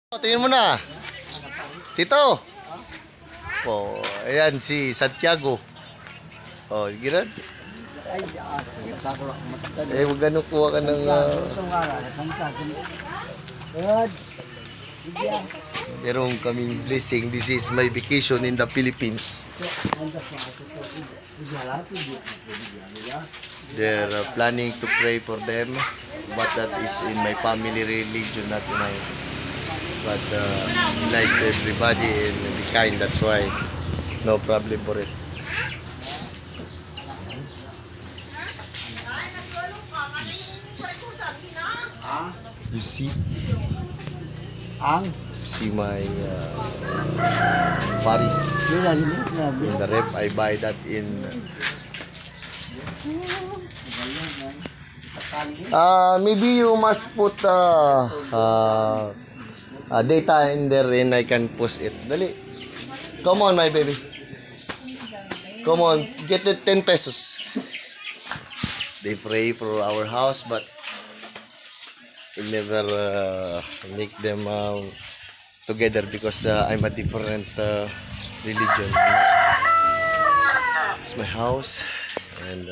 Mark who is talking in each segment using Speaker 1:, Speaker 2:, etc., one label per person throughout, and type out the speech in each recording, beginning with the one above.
Speaker 1: Tingin mo na. Tito. Oh, ayan si Santiago. Oh, giran. Eh, wag ganun kuha ka ng... Merong kaming blessing. This is my vacation in the Philippines. They're planning to pray for them. But that is in my family religion, not in my... But nice to everybody and be kind, that's why no problem for it. You see? See my Paris in the rep. I buy that in maybe you must put data in there and I can post it. Dali. Come on, my baby. Come on, get it 10 pesos. They pray for our house, but we never make them together because I'm a different religion. It's my house, and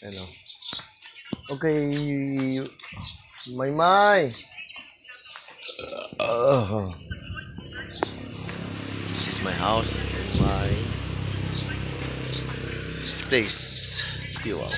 Speaker 1: you know. Okay. My. This is my house, my place. Wow.